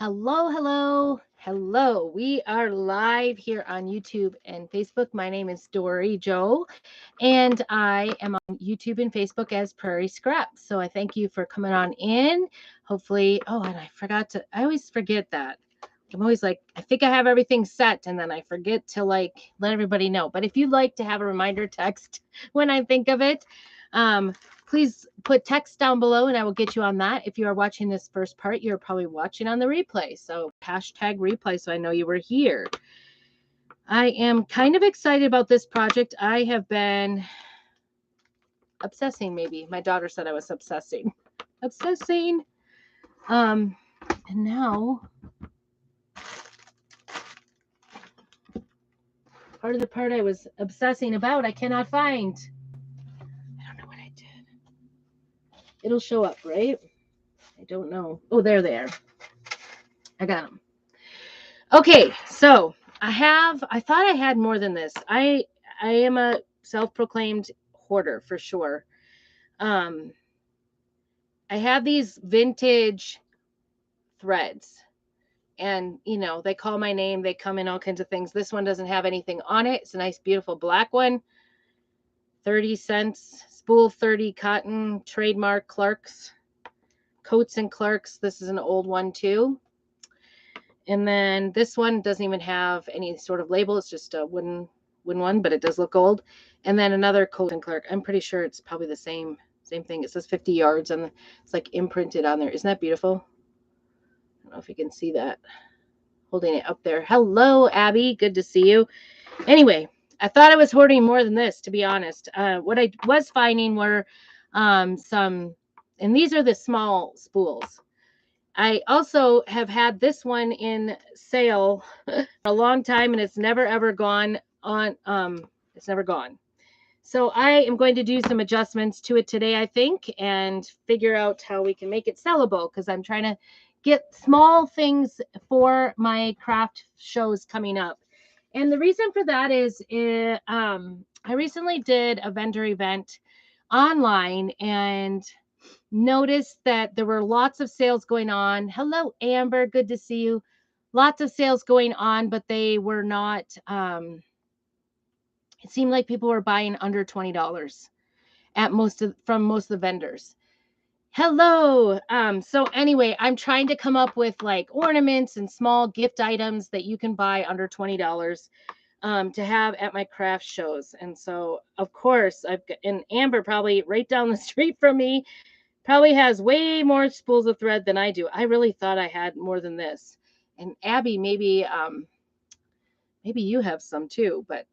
Hello, hello, hello. We are live here on YouTube and Facebook. My name is Dory Joe, and I am on YouTube and Facebook as Prairie Scraps. So I thank you for coming on in. Hopefully, and I always forget that. I'm always like, I think I have everything set, and then I forget to let everybody know. But if you'd like to have a reminder text when I think of it, um, please put text down below and I will get you on that. If you are watching this first part, you're probably watching on the replay. So hashtag replay so I know you were here. I am kind of excited about this project. I have been obsessing, maybe. My daughter said I was obsessing. And now part of the part I was obsessing about, I cannot find. I don't know what I did. It'll show up, right? I don't know. Oh, there they are. I got them. Okay, so I thought I had more than this. I am a self-proclaimed hoarder for sure. I have these vintage threads and they call my name, they come in all kinds of things. This one doesn't have anything on it. It's a nice beautiful black one. 30 cents, spool 30 cotton, trademark Clark's, Coats and Clark's. This is an old one too. And then this one doesn't even have any sort of label. It's just a wooden one, but it does look old. And then another Coats and Clark. I'm pretty sure it's probably the same thing. It says 50 yards and it's like imprinted on there. Isn't that beautiful? I don't know if you can see that. Holding it up there. Hello, Abby. Good to see you. Anyway, I thought I was hoarding more than this, to be honest. What I was finding were some, and these are the small spools. I also have had this one in sale for a long time and it's never ever gone on. It's never gone. So I am going to do some adjustments to it today, I think, and figure out how we can make it sellable because I'm trying to get small things for my craft shows coming up. And the reason for that is I recently did a vendor event online and noticed that there were lots of sales going on. Hello, Amber. Good to see you. Lots of sales going on, but they were not, it seemed like people were buying under $20 from most of the vendors. Hello. So anyway, I'm trying to come up with like ornaments and small gift items that you can buy under $20 to have at my craft shows. And so, of course, I've got, and Amber probably right down the street from me probably has way more spools of thread than I do. I really thought I had more than this. And Abby, maybe you have some too. But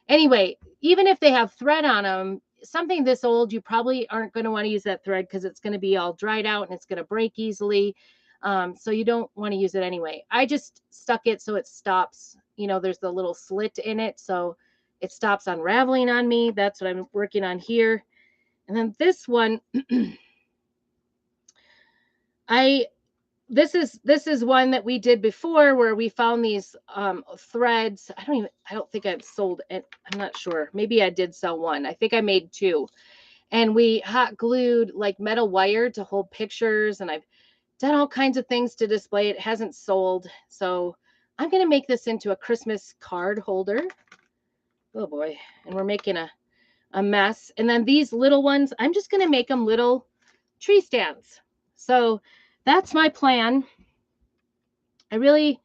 anyway, even if they have thread on them, something this old, you probably aren't going to want to use that thread because it's going to be all dried out and it's going to break easily. So you don't want to use it anyway. I just stuck it so it stops. There's the little slit in it, so it stops unraveling on me. That's what I'm working on here. And then this one, this is one that we did before where we found these threads. I don't think I've sold it. I'm not sure. Maybe I did sell one. I think I made two. And we hot glued like metal wire to hold pictures, and I've done all kinds of things to display it. It hasn't sold. So I'm going to make this into a Christmas card holder. Oh boy. And we're making a mess. And then these little ones, I'm just going to make them little tree stands. So that's my plan. I really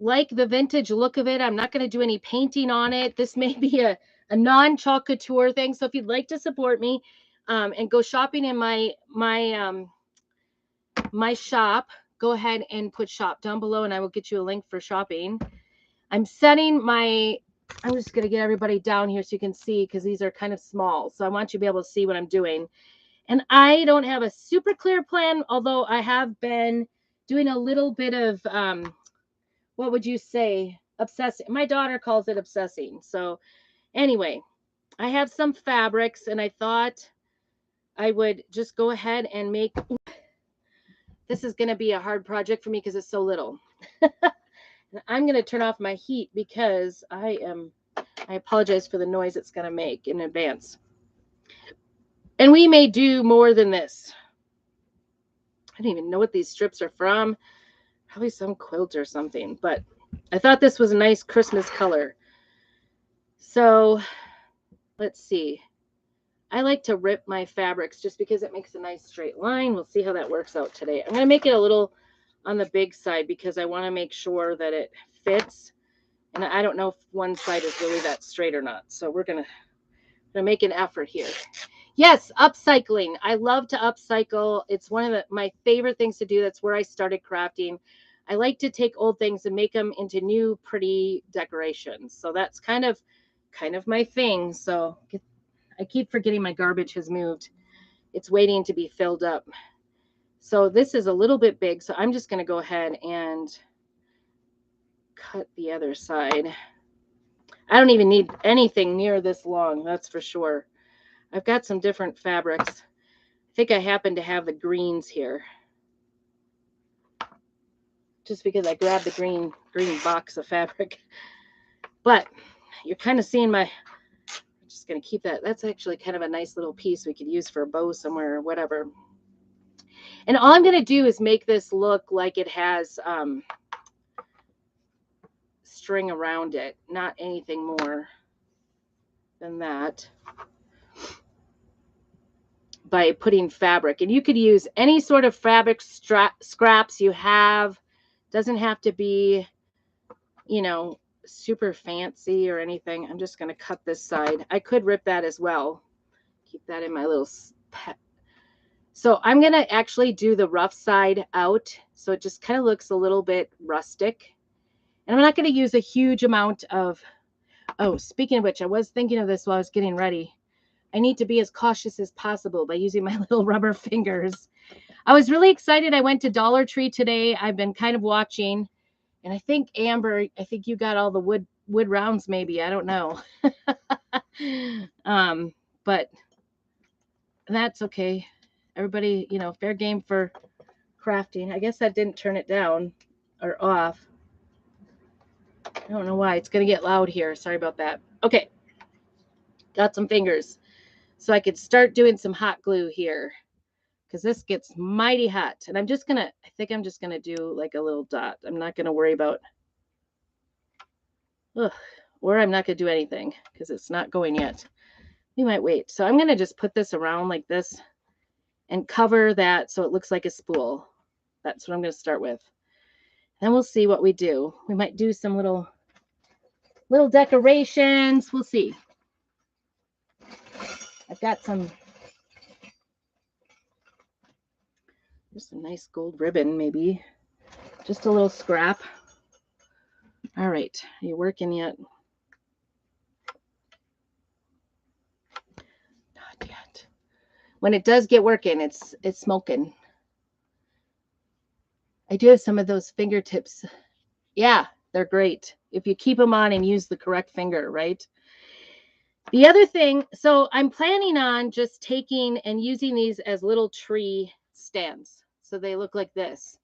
like the vintage look of it. I'm not going to do any painting on it. This may be a non-chalk couture thing. So if you'd like to support me and go shopping in my shop, go ahead and put shop down below and I will get you a link for shopping. I'm just going to get everybody down here so you can see because these are kind of small. So I want you to be able to see what I'm doing. And I don't have a super clear plan, although I have been doing a little bit of, what would you say, obsessing. My daughter calls it obsessing. So anyway, I have some fabrics and I thought I would just go ahead and make, this is going to be a hard project for me because it's so little. I'm going to turn off my heat because I apologize for the noise it's going to make in advance. And we may do more than this. I don't even know what these strips are from. Probably some quilt or something, but I thought this was a nice Christmas color. So let's see. I like to rip my fabrics just because it makes a nice straight line. We'll see how that works out today. I'm going to make it a little on the big side because I want to make sure that it fits. And I don't know if one side is really that straight or not. So we're going to make an effort here. Yes, upcycling. I love to upcycle. It's one of my favorite things to do. That's where I started crafting. I like to take old things and make them into new, pretty decorations. So that's kind of my thing. So I keep forgetting my garbage has moved. It's waiting to be filled up. So this is a little bit big. So I'm just going to go ahead and cut the other side. I don't even need anything near this long. That's for sure. I've got some different fabrics. I think I happen to have the greens here. Just because I grabbed the green box of fabric. But you're kind of seeing I'm just going to keep that. That's actually kind of a nice little piece we could use for a bow somewhere or whatever. And all I'm going to do is make this look like it has string around it, not anything more than that, by putting fabric. And you could use any sort of fabric scraps you have. Doesn't have to be, super fancy or anything. I'm just going to cut this side. I could rip that as well. Keep that in my little pet. So I'm going to actually do the rough side out. So it just kind of looks a little bit rustic. And I'm not going to use a huge amount of, speaking of which, I was thinking of this while I was getting ready. I need to be as cautious as possible by using my little rubber fingers. I was really excited. I went to Dollar Tree today. I've been kind of watching. And I think, Amber, you got all the wood rounds maybe. I don't know. But that's okay. Everybody, fair game for crafting. I guess that didn't turn it down or off. I don't know why. It's going to get loud here. Sorry about that. Okay. Got some fingers. So I could start doing some hot glue here, because this gets mighty hot. And I think I'm just going to do like a little dot. I'm not going to worry about, or I'm not going to do anything because it's not going yet. We might wait. So I'm going to just put this around like this and cover that so it looks like a spool. That's what I'm going to start with. Then we'll see what we do. We might do some little decorations. We'll see. I've got some nice gold ribbon, maybe. Just a little scrap. All right. Are you working yet? Not yet. When it does get working, it's smoking. I do have some of those fingertips. Yeah, they're great. If you keep them on and use the correct finger, right? The other thing, so I'm planning on just taking and using these as little tree stands. So they look like this.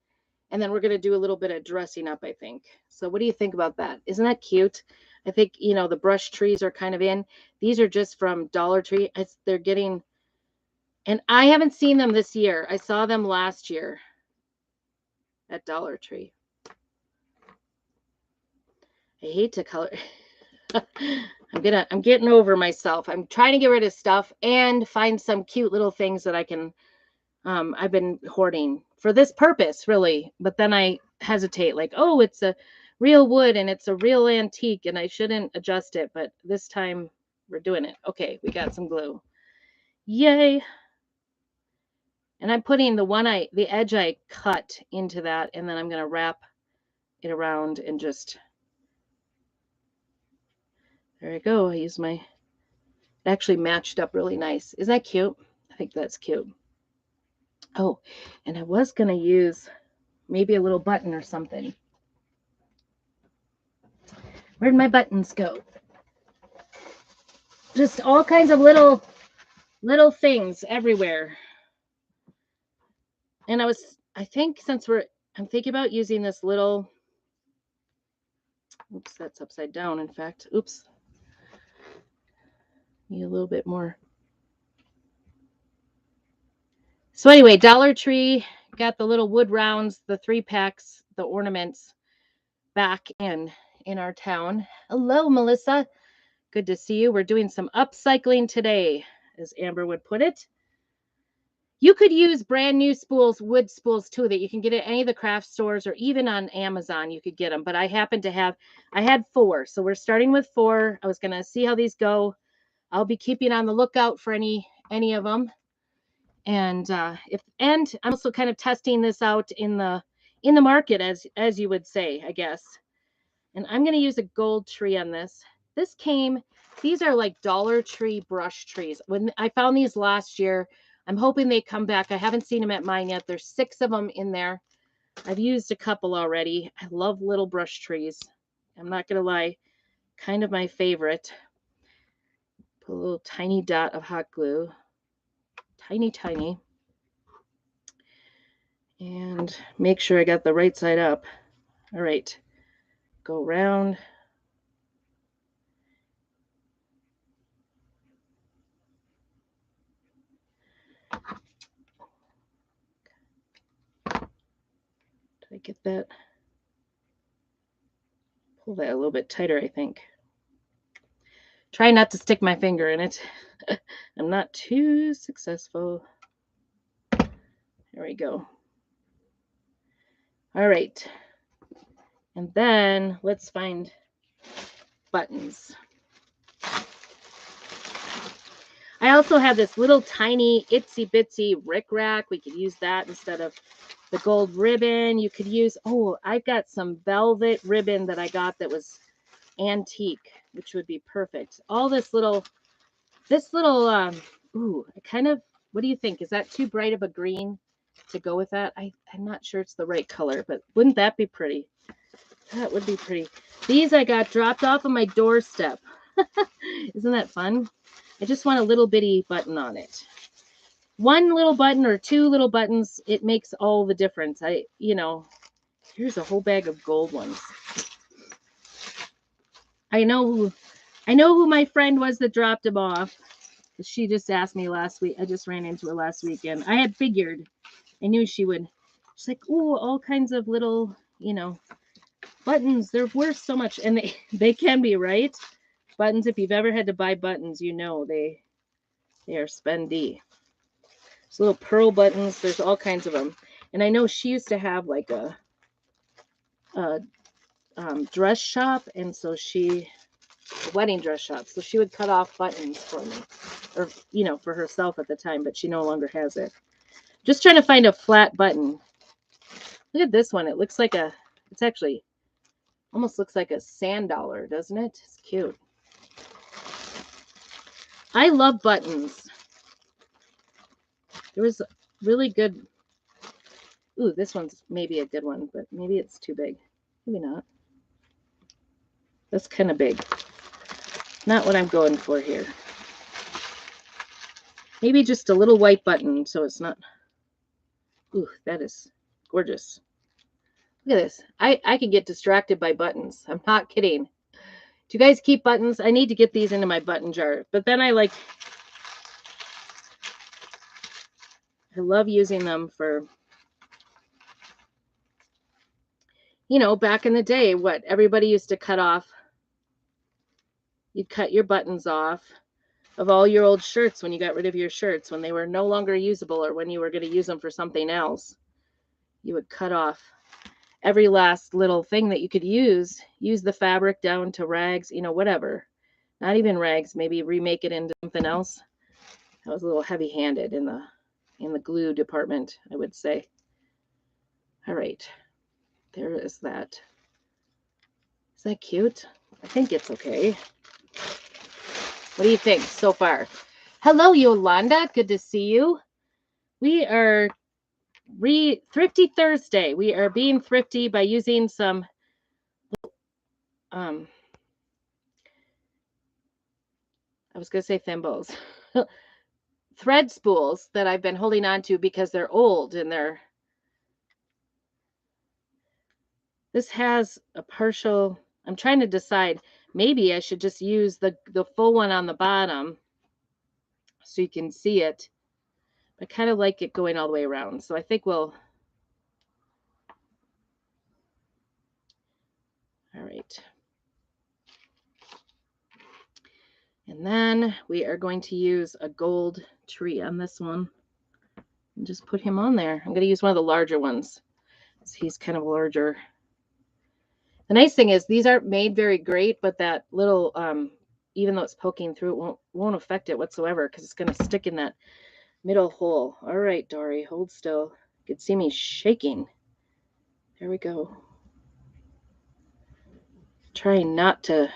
And then we're going to do a little bit of dressing up, I think. So what do you think about that? Isn't that cute? I think, the brush trees are kind of in. These are just from Dollar Tree. They're getting, and I haven't seen them this year. I saw them last year at Dollar Tree. I hate to color. I'm getting over myself. I'm trying to get rid of stuff and find some cute little things that I can, I've been hoarding for this purpose, really. But then I hesitate, like, oh, it's a real wood and it's a real antique and I shouldn't adjust it. But this time we're doing it. Okay, we got some glue. Yay. And I'm putting the edge I cut into that, and then I'm going to wrap it around and just, there I go. I use it actually matched up really nice. Isn't that cute? I think that's cute. Oh, and I was going to use maybe a little button or something. Where'd my buttons go? Just all kinds of little things everywhere. And I think I'm thinking about using this little, oops, that's upside down, in fact. Oops. Need a little bit more. So anyway, Dollar Tree got the little wood rounds, the 3-packs. the ornaments back in our town. Hello, Melissa. Good to see you. We're doing some upcycling today, as Amber would put it. You could use brand new spools, wood spools too, that you can get at any of the craft stores or even on Amazon. You could get them. But I happen to have, I had 4. So we're starting with 4. I was going to see how these go. I'll be keeping on the lookout for any of them. And I'm also kind of testing this out in the market, as you would say, I guess. And I'm going to use a gold tree on this. These are like Dollar Tree brush trees. When I found these last year, I'm hoping they come back. I haven't seen them at mine yet. There's 6 of them in there. I've used a couple already. I love little brush trees. I'm not going to lie, kind of my favorite. Put a little tiny dot of hot glue. Tiny, tiny. And make sure I got the right side up. All right. Go around. Did I get that? Pull that a little bit tighter, I think. Try not to stick my finger in it. I'm not too successful. There we go. All right. And then let's find buttons. I also have this little tiny itsy bitsy rickrack. We could use that instead of the gold ribbon. You could use, I've got some velvet ribbon that I got that was antique, which would be perfect. All this little, what do you think? Is that too bright of a green to go with that? I'm not sure it's the right color, but wouldn't that be pretty? That would be pretty. These I got dropped off on my doorstep. Isn't that fun? I just want a little bitty button on it. 1 little button or 2 little buttons, it makes all the difference. Here's a whole bag of gold ones. I know who my friend was that dropped them off. She just asked me last week. I just ran into her last weekend. I had figured. I knew she would. She's like, all kinds of little, buttons. They're worth so much. And they can be, right? Buttons, if you've ever had to buy buttons, they are spendy. There's little pearl buttons. There's all kinds of them. And I know she used to have like a dress shop. And so a wedding dress shop. So she would cut off buttons for me. Or, for herself at the time. But she no longer has it. Just trying to find a flat button. Look at this one. It looks like it's actually almost looks like a sand dollar, doesn't it? It's cute. I love buttons. There was really good. Ooh, this one's maybe a good one, but maybe it's too big. Maybe not. That's kind of big. Not what I'm going for here. Maybe just a little white button so it's not. Ooh, that is gorgeous. Look at this. I can get distracted by buttons. I'm not kidding. Do you guys keep buttons? I need to get these into my button jar. But then I love using them for, back in the day, what everybody used to cut off. You'd cut your buttons off of all your old shirts when you got rid of your shirts, when they were no longer usable or when you were going to use them for something else. You would cut off every last little thing that you could use the fabric down to rags, whatever. Not even rags, maybe remake it into something else. That was a little heavy-handed in the glue department, I would say. All right. There is that. Is that cute? I think it's okay. What do you think so far? Hello, Yolanda. Good to see you. We are Thrifty Thursday. We are being thrifty by using some I was going to say thimbles. Thread spools that I've been holding on to because they're old and this has a partial. I'm trying to decide. Maybe I should just use the full one on the bottom so you can see it. I kind of like it going all the way around. So I think we'll All right. And then we are going to use a gold tree on this one and just put him on there. I'm going to use one of the larger ones. He's kind of larger. The nice thing is these aren't made very great, but that little, even though it's poking through, it won't affect it whatsoever because it's going to stick in that middle hole. All right, Dory, hold still. You can see me shaking. There we go. Trying not to.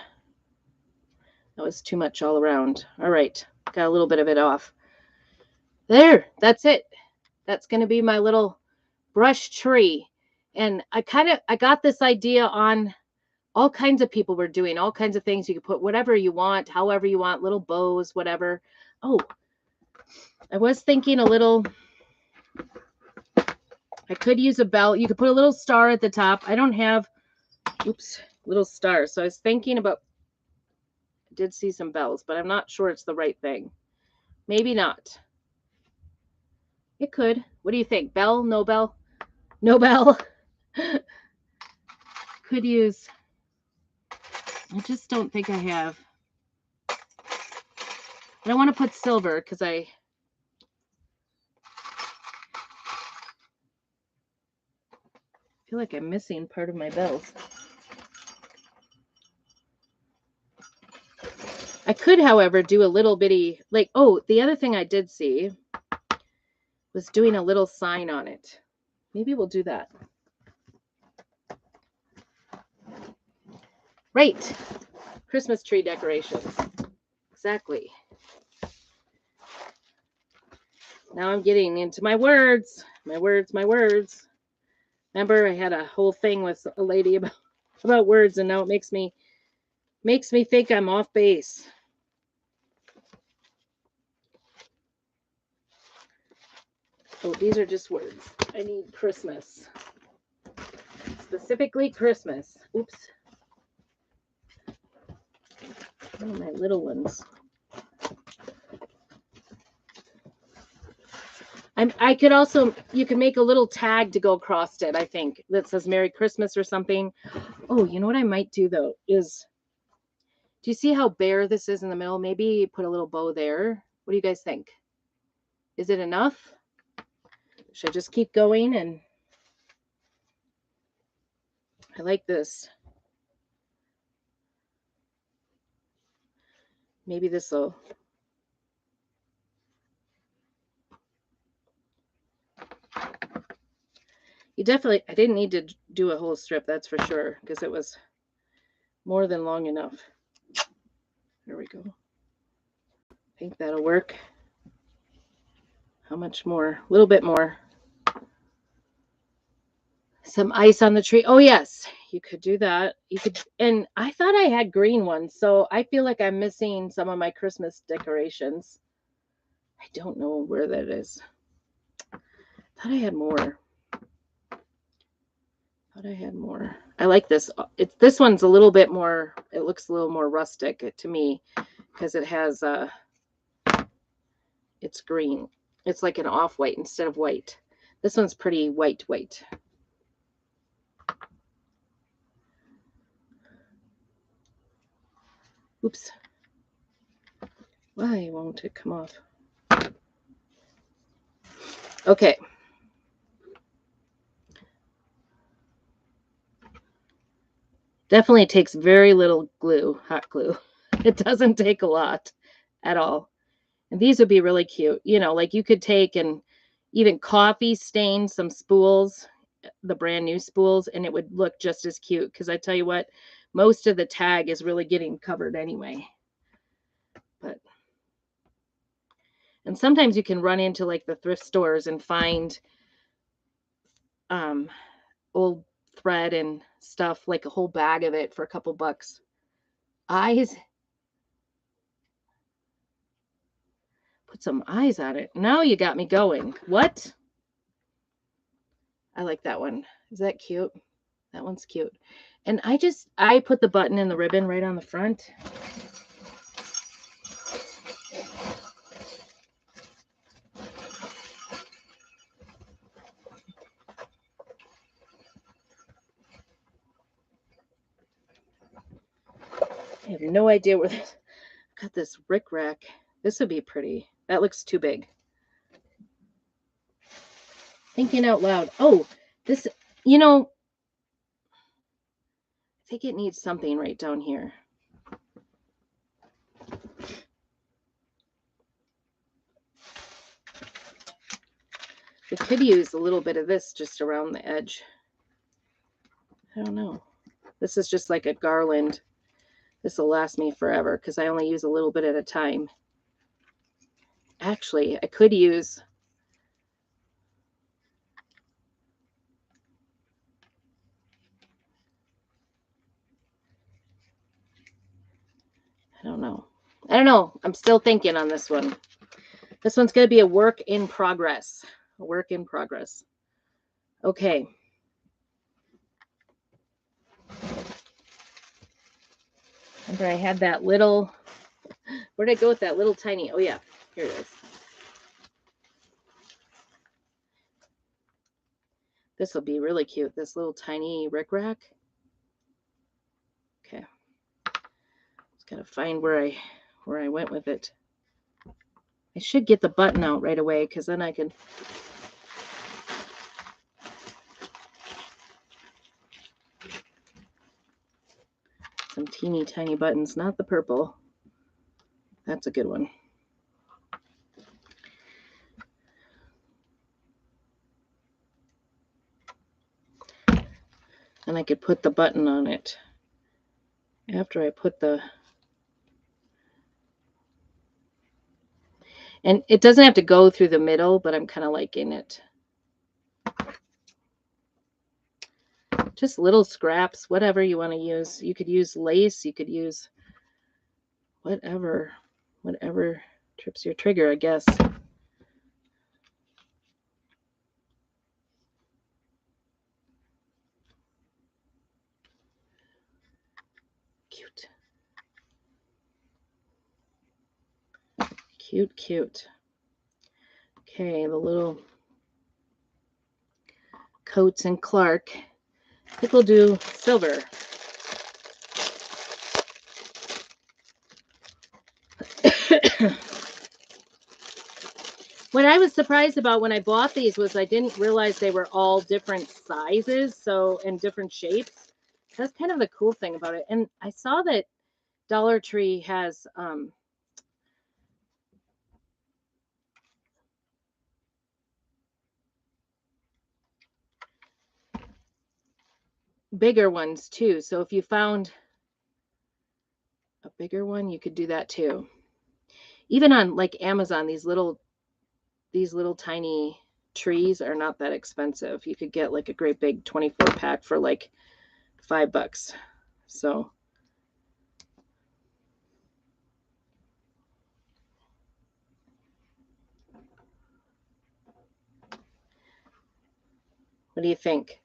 That was too much all around. All right, got a little bit of it off. There, that's it. That's going to be my little brush tree. And I got this idea on all kinds of people were doing all kinds of things. You could put whatever you want, however you want, little bows, whatever. Oh, I was thinking a little, I could use a bell. You could put a little star at the top. I don't have, little stars. So I was thinking about, I did see some bells, but I'm not sure it's the right thing. Maybe not. It could. What do you think? Bell? No bell? No bell? Could use, I just don't think I have. I don't want to put silver because I feel like I'm missing part of my bells. I could, however, do a little bitty, like, oh, the other thing I did see was doing a little sign on it. Maybe we'll do that. Right. Christmas tree decorations. Exactly. Now I'm getting into my words. My words. Remember, I had a whole thing with a lady about words, and now it makes me think I'm off base. Oh, these are just words. I need Christmas. Specifically Christmas. Oops. Oh, my little ones. I could also, you can make a little tag to go across it, I think, that says Merry Christmas or something. Oh, you know what I might do, though, is, do you see how bare this is in the middle? Maybe put a little bow there. What do you guys think? Is it enough? Should I just keep going? And I like this. Maybe this will. You definitely, I didn't need to do a whole strip, that's for sure, because it was more than long enough. There we go. I think that'll work. How much more? A little bit more. Some ice on the tree. Oh, yes, you could do that. You could, and I thought I had green ones, so I feel like I'm missing some of my Christmas decorations. I don't know where that is. Thought I had more. I like this. This one's a little bit more, it looks a little more rustic to me because it has it's green. It's like an off-white instead of white. This one's pretty white. Oops. Why won't it come off? Okay. Definitely takes very little glue, hot glue. It doesn't take a lot at all. And these would be really cute. You know, like you could take and even coffee stain some spools, the brand new spools, and it would look just as cute. Because I tell you what, most of the tag is really getting covered anyway. And sometimes you can run into like the thrift stores and find old thread and stuff, like a whole bag of it for a couple bucks. Eyes. Put some eyes on it. Now you got me going. What? I like that one. Is that cute? That one's cute. And I put the button and the ribbon right on the front. I have no idea where this. I've got this rickrack. This would be pretty. That looks too big. Thinking out loud. Oh, this, you know, I think it needs something right down here. We could use a little bit of this just around the edge. I don't know. This is just like a garland. This will last me forever because I only use a little bit at a time. Actually, I could use I don't know. I'm still thinking on this one. This one's going to be a work in progress. A work in progress. Okay. Remember I had that little, where did I go with that little tiny, oh yeah, here it is. This will be really cute, this little tiny rickrack. Okay. Just gotta find where I went with it. I should get the button out right away because then I can. Some teeny tiny buttons, not the purple. That's a good one. And I could put the button on it after I put the. And it doesn't have to go through the middle, but I'm kind of liking it. Just little scraps, whatever you want to use. You could use lace, you could use whatever trips your trigger, I guess. Cute. Cute, cute. Okay, the little Coates and Clark. I think we'll do silver. What I was surprised about when I bought these was I didn't realize they were all different sizes, so, and different shapes. That's kind of the cool thing about it. And I saw that Dollar Tree has bigger ones too. So if you found a bigger one, you could do that too. Even on like Amazon, these little tiny trees are not that expensive. You could get like a great big 24 pack for like $5. So what do you think?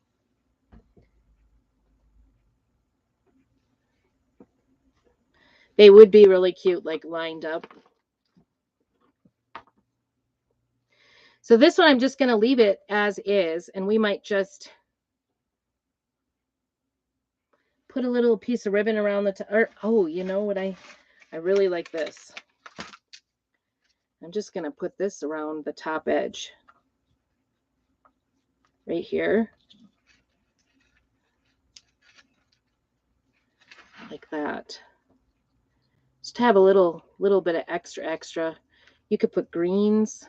They would be really cute, like lined up. So this one, I'm just going to leave it as is, and we might just put a little piece of ribbon around the top. Oh, you know what? I really like this. I'm just going to put this around the top edge right here. Like that. Just have a little bit of extra. You could put greens.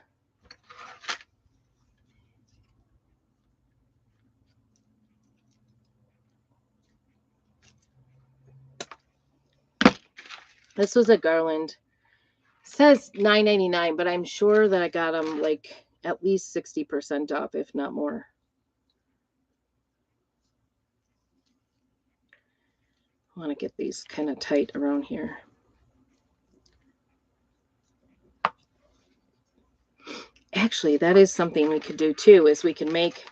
This was a garland. It says $9.99, but I'm sure that I got them like at least 60% off, if not more. I want to get these kind of tight around here. Actually, that is something we could do too, is we can make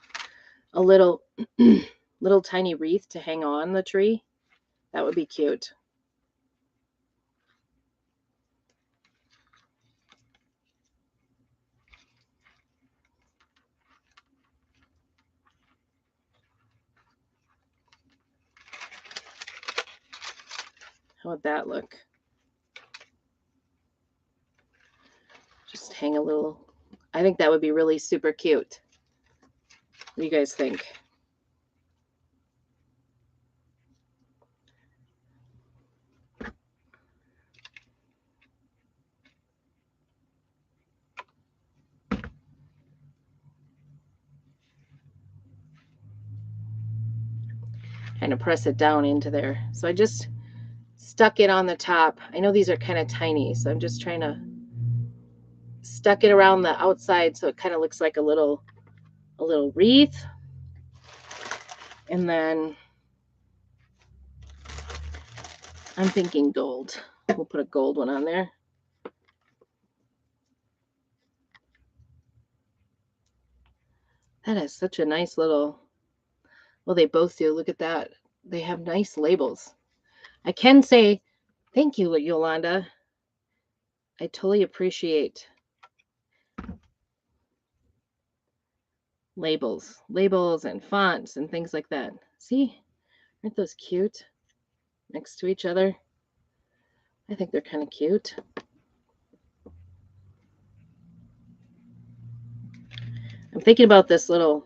a little tiny wreath to hang on the tree. That would be cute. How would that look? Just hang a little. I think that would be really super cute. What do you guys think? Kind of press it down into there. So I just stuck it on the top. I know these are kind of tiny, so I'm just trying to stuck it around the outside so it kind of looks like a little wreath. And then I'm thinking gold. We'll put a gold one on there. That is such a nice little, well, they both do. Look at that. They have nice labels. I can say thank you, Yolanda. I totally appreciate labels and fonts and things like that. See, aren't those cute next to each other? I think they're kind of cute. I'm thinking about this little,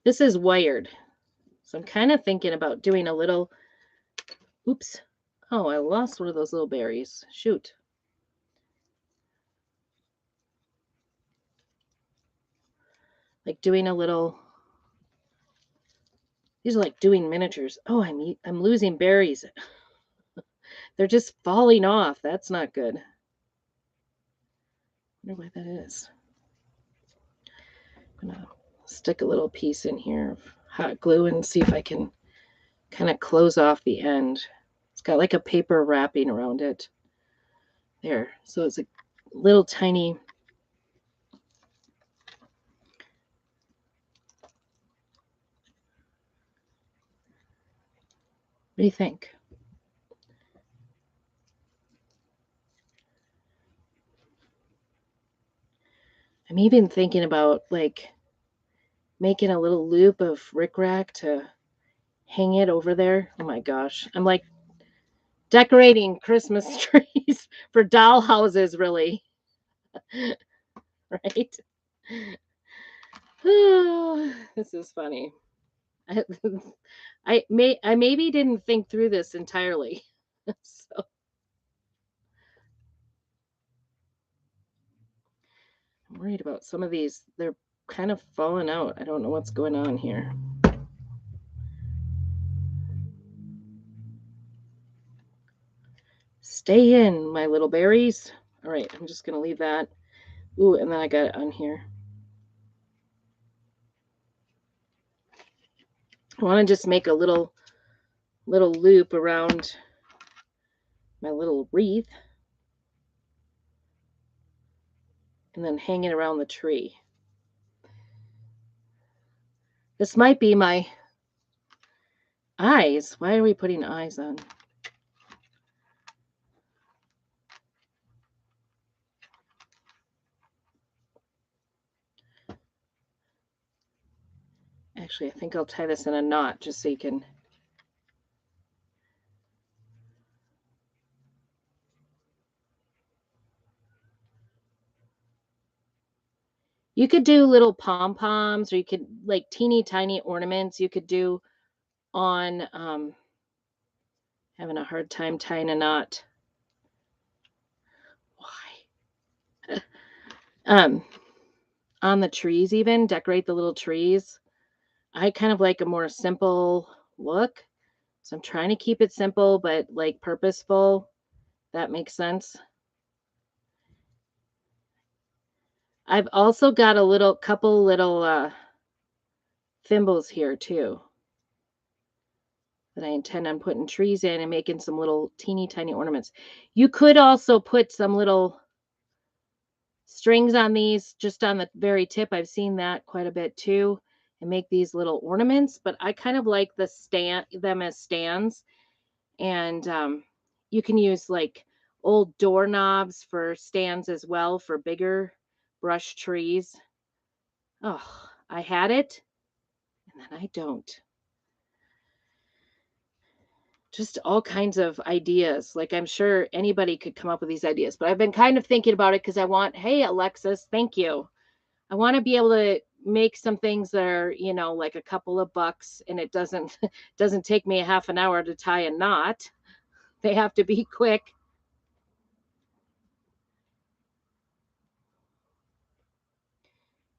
this is wired. So I'm kind of thinking about doing a little, oops. Oh, I lost one of those little berries. Shoot. Like doing a little, these are like doing miniatures. Oh, I'm losing berries. They're just falling off. That's not good. I wonder why that is. I'm gonna stick a little piece in here of hot glue and see if I can kind of close off the end. It's got like a paper wrapping around it. There. So it's a little tiny. What do you think? I'm even thinking about like making a little loop of rickrack to hang it over there. Oh my gosh. I'm like decorating Christmas trees for doll houses, really. Right? This is funny. I maybe didn't think through this entirely. So I'm worried about some of these. They're kind of falling out. I don't know what's going on here. Stay in, my little berries. All right, I'm just going to leave that. Ooh, and then I got it on here. I want to just make a little loop around my little wreath and then hang it around the tree. This might be my eyes. Why are we putting eyes on? Actually, I think I'll tie this in a knot just so you can. You could do little pom-poms or you could like teeny tiny ornaments you could do on having a hard time tying a knot. Why? On the trees even, decorate the little trees. I kind of like a more simple look. So I'm trying to keep it simple but like purposeful. That makes sense. I've also got a couple little thimbles here too that I intend on putting trees in and making some little teeny tiny ornaments. You could also put some little strings on these just on the very tip. I've seen that quite a bit too, and make these little ornaments, but I kind of like them as stands. And you can use like old doorknobs for stands as well for bigger brush trees. Oh, I had it and then I don't. Just all kinds of ideas. Like I'm sure anybody could come up with these ideas, but I've been kind of thinking about it because I want, hey, Alexis, thank you. I want to be able to make some things that are, you know, like a couple of bucks and it doesn't doesn't take me a half an hour to tie a knot. They have to be quick.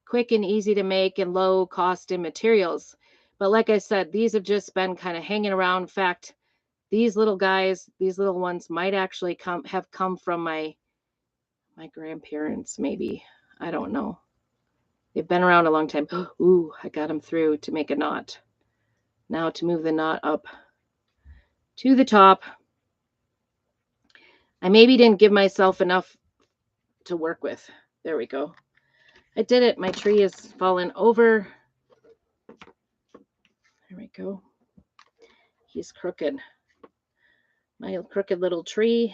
Quick and easy to make and low cost in materials. But like I said, these have just been kind of hanging around. In fact, these little guys, these little ones might actually have come from my grandparents, maybe. I don't know. They've been around a long time. Ooh, I got them through to make a knot. Now to move the knot up to the top. I maybe didn't give myself enough to work with. There we go. I did it. My tree is fallen over. There we go. He's crooked. My crooked little tree.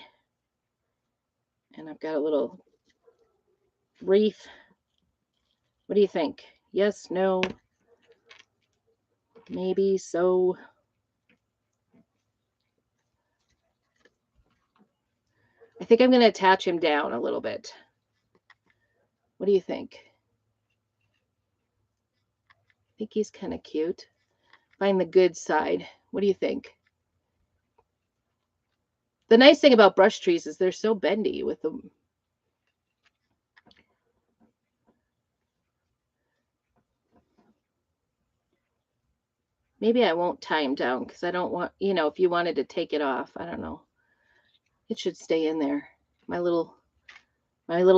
And I've got a little wreath. What do you think? Yes, no, maybe, so. I think I'm going to attach him down a little bit. What do you think? I think he's kind of cute. Find the good side. What do you think? The nice thing about brush trees is they're so bendy with them. Maybe I won't tie him down because I don't want, you know, if you wanted to take it off, I don't know. It should stay in there. My little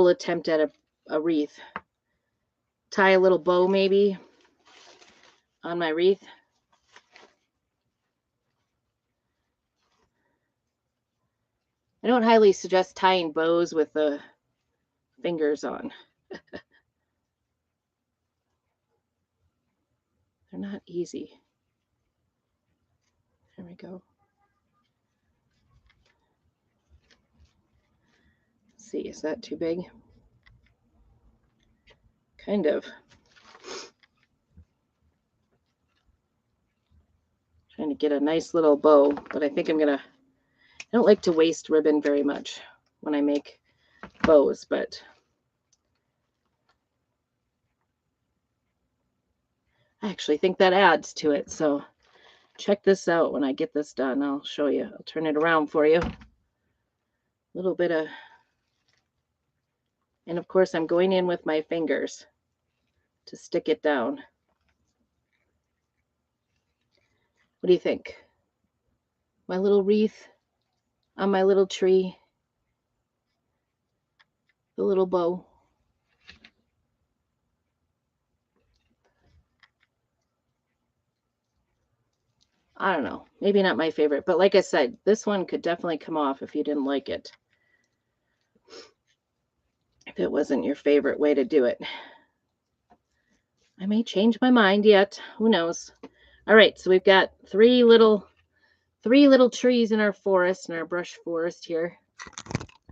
attempt at a wreath. Tie a little bow maybe on my wreath. I don't highly suggest tying bows with the fingers on. They're not easy. There we go. Let's see, is that too big? Kind of. Trying to get a nice little bow, but I think I don't like to waste ribbon very much when I make bows, but I actually think that adds to it. So check this out when I get this done. I'll show you. I'll turn it around for you. A little bit of, and of course I'm going in with my fingers to stick it down. What do you think? My little wreath on my little tree. The little bow. I don't know. Maybe not my favorite, but like I said, this one could definitely come off if you didn't like it. If it wasn't your favorite way to do it. I may change my mind yet. Who knows? All right, so we've got three little trees in our forest, in our brush forest here.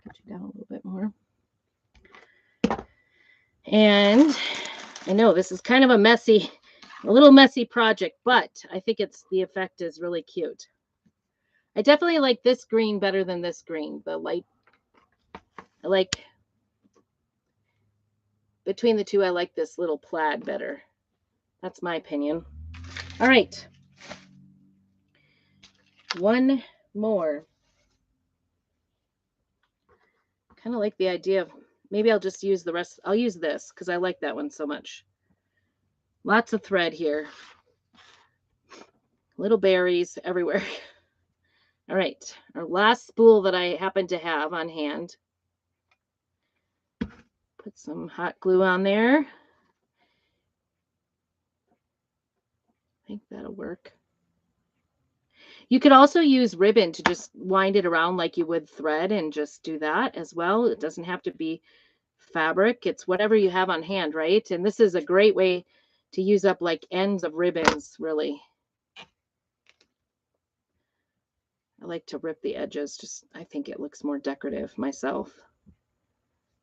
Put you down a little bit more. And I know this is kind of a little messy project, but I think the effect is really cute. I definitely like this green better than this green. The light, I like, between the two, I like this little plaid better. That's my opinion. All right. One more. Kind of like the idea of, maybe I'll just use the rest. I'll use this because I like that one so much. Lots of thread here. Little berries everywhere. All right. Our last spool that I happen to have on hand. Put some hot glue on there. I think that'll work. You could also use ribbon to just wind it around like you would thread and just do that as well. It doesn't have to be fabric. It's whatever you have on hand, right? And this is a great way to use up like ends of ribbons, really. I like to rip the edges. Just, I think it looks more decorative myself.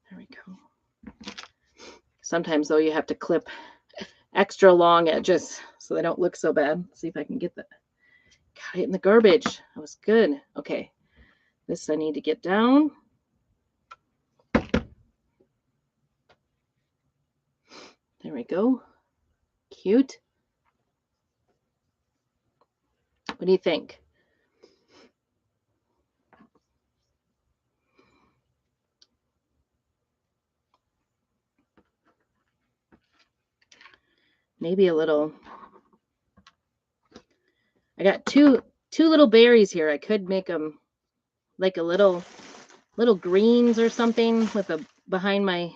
There we go. Sometimes though, you have to clip extra long edges so they don't look so bad. Let's see if I can get that. Got it in the garbage. That was good. Okay. This I need to get down. There we go. Cute. What do you think? Maybe a little. I got two little berries here. I could make them like a little greens or something with a behind my.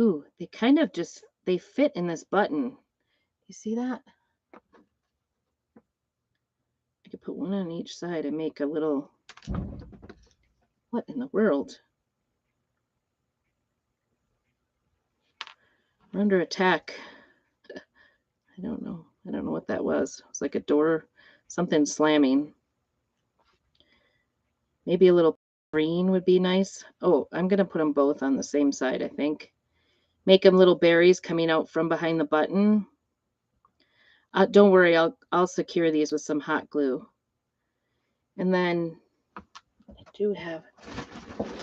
Ooh, they kind of just, they fit in this button. You see that? I could put one on each side and make a little, what in the world? We're under attack. I don't know. I don't know what that was. It's like a door, something slamming. Maybe a little green would be nice. Oh, I'm going to put them both on the same side, I think. Make them little berries coming out from behind the button. Don't worry, I'll secure these with some hot glue. And then I do have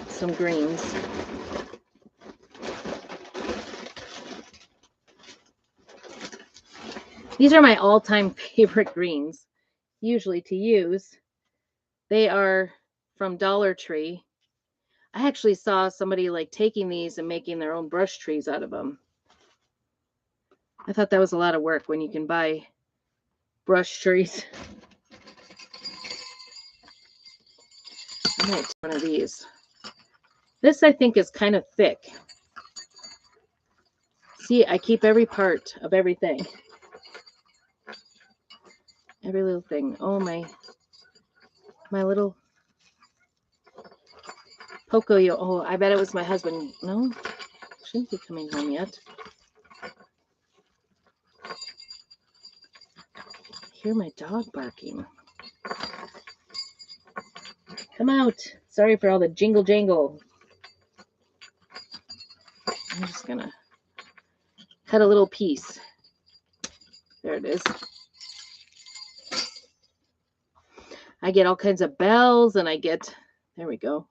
some greens. These are my all-time favorite greens, usually to use. They are from Dollar Tree. I actually saw somebody like taking these and making their own brush trees out of them. I thought that was a lot of work when you can buy brush trees. I might take one of these. This I think is kind of thick. See, I keep every part of everything. Every little thing. Oh, my little Pocoyo. Oh, I bet it was my husband. No, shouldn't be coming home yet. I hear my dog barking. Come out. Sorry for all the jingle jangle. I'm just gonna cut a little piece. There it is. I get all kinds of bells and I get, there we go.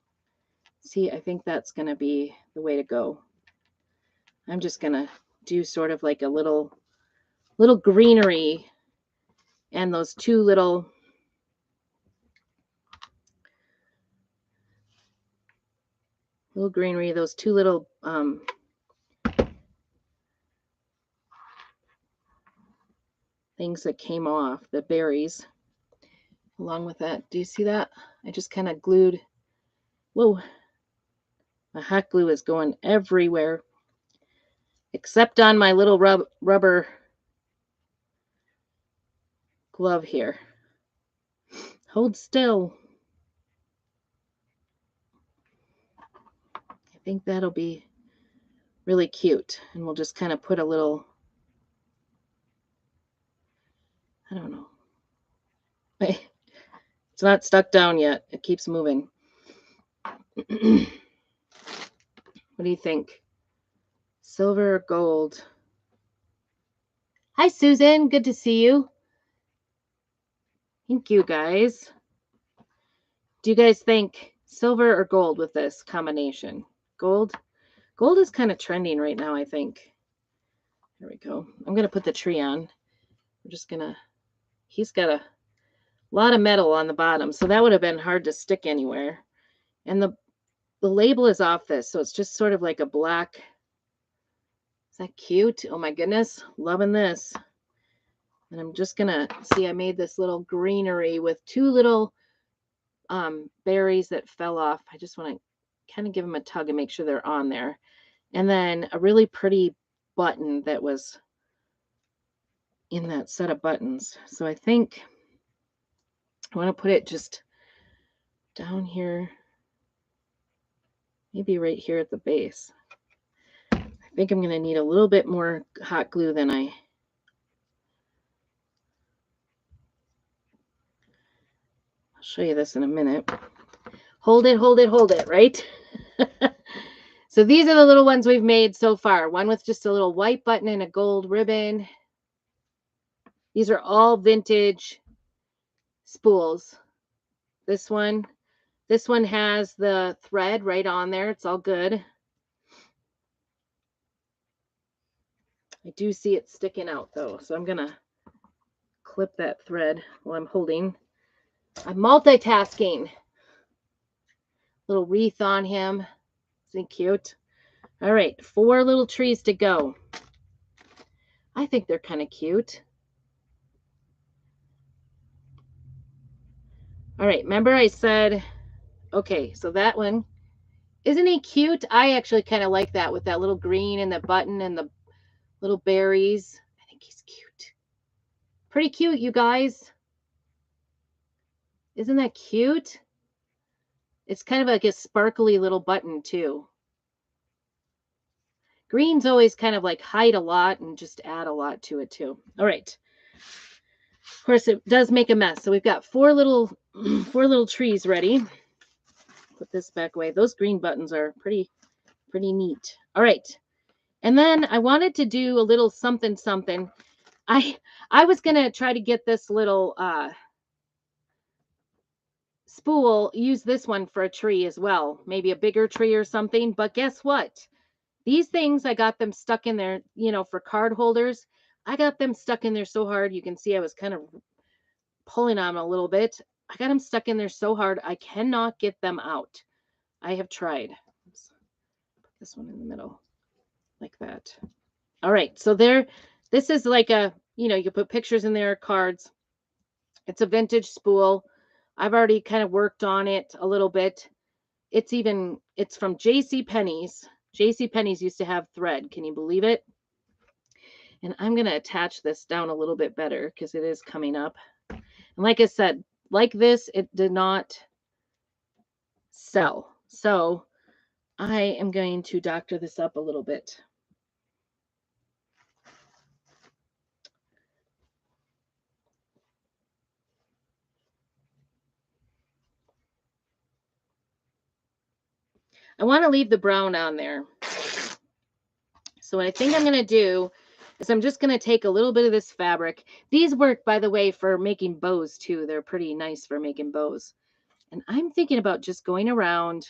See, I think that's gonna be the way to go. I'm just gonna do sort of like a little greenery and those two little greenery, those two little things that came off, the berries, along with that. Do you see that? I just kind of glued. Whoa, my hot glue is going everywhere, except on my little rubber glove here. Hold still. I think that'll be really cute. And we'll just kind of put a little, I don't know. It's not stuck down yet. It keeps moving. What do you think? Silver or gold? Hi, Susan. Good to see you. Thank you, guys. Do you guys think silver or gold with this combination? Gold? Gold is kind of trending right now, I think. There we go. I'm going to put the tree on. We're just going to, he's got a lot of metal on the bottom, so that would have been hard to stick anywhere. And the label is off this, so it's just sort of like a black. Is that cute? Oh my goodness, loving this. And I'm just gonna see, I made this little greenery with two little berries that fell off. I just want to kind of give them a tug and make sure they're on there. And then a really pretty button that was in that set of buttons. So I think I want to put it just down here, maybe right here at the base. I think I'm going to need a little bit more hot glue than I show you this in a minute. Hold it, hold it, hold it, right? So these are the little ones we've made so far. One with just a little white button and a gold ribbon. These are all vintage spools. This one has the thread right on there. It's all good. I do see it sticking out though, so I'm gonna clip that thread while I'm holding. I'm multitasking. Little wreath on him. Isn't he cute? All right, 4 little trees to go. I think they're kind of cute. All right, remember I said, okay, so that one, isn't he cute? I actually kind of like that with that little green and the button and the little berries. I think he's cute. Pretty cute, you guys. Isn't that cute? It's kind of like a sparkly little button too. Greens always kind of like hide a lot and just add a lot to it too. All right. Of course, it does make a mess. So we've got 4 little trees ready. Put this back away. Those green buttons are pretty neat. All right. And then I wanted to do a little something. I was going to try to get this little spool, use this one for a tree as well. Maybe a bigger tree or something. But guess what? These things, I got them stuck in there, for card holders. I got them stuck in there so hard. You can see I was kind of pulling on them a little bit. I got them stuck in there so hard. I cannot get them out. I have tried. Oops. Put this one in the middle like that. All right. So this is like a, you put pictures in there, cards. It's a vintage spool. I've already kind of worked on it a little bit. It's from JCPenney's. JCPenney's used to have thread. Can you believe it? And I'm going to attach this down a little bit better because it is coming up. And like I said, like this, it did not sell. So I am going to doctor this up a little bit. I want to leave the brown on there. So what I think I'm going to do is I'm just going to take a little bit of this fabric. These work, by the way, for making bows too. They're pretty nice for making bows. And I'm thinking about just going around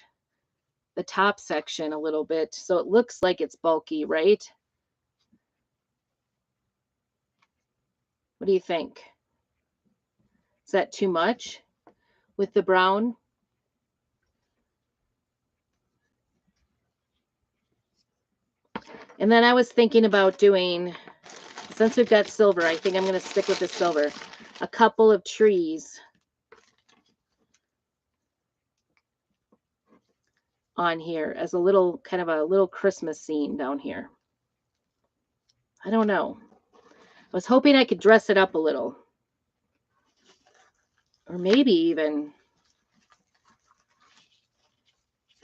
the top section a little bit so it looks like it's bulky, right? What do you think? Is that too much with the brown? And then I was thinking about doing, since we've got silver, I think I'm going to stick with the silver, a couple of trees on here as a little, kind of a little Christmas scene down here. I don't know. I was hoping I could dress it up a little. Or maybe even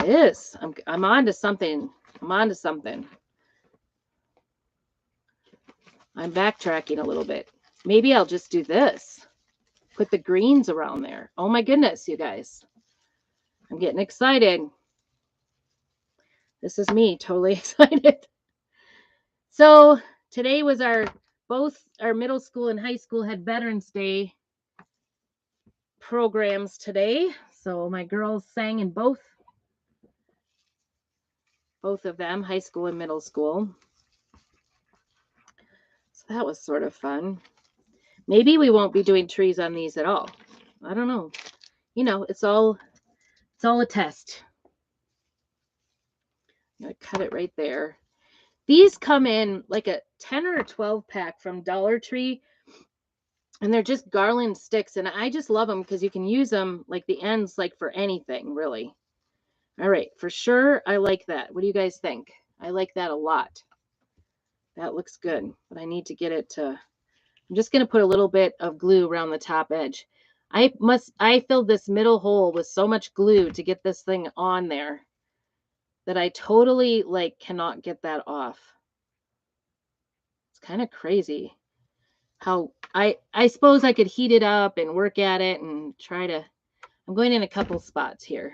this. I'm on to something. I'm on to something. I'm backtracking a little bit. Maybe I'll just do this. Put the greens around there. Oh my goodness, you guys. I'm getting excited. This is me, totally excited. So today was both our middle school and high school had Veterans Day programs today. So my girls sang in both of them, high school and middle school. So that was sort of fun. Maybe we won't be doing trees on these at all. I don't know. It's all a test. I'm going to cut it right there. These come in like a 10 or a 12 pack from Dollar Tree. And they're just garland sticks. And I just love them because you can use them like the ends, like for anything, really. All right. For sure. I like that. What do you guys think? I like that a lot. That looks good. But I need to get it to, I'm just going to put a little bit of glue around the top edge. I filled this middle hole with so much glue to get this thing on there that I totally cannot get that off. It's kind of crazy how I suppose I could heat it up and work at it and try to I'm going in a couple spots here.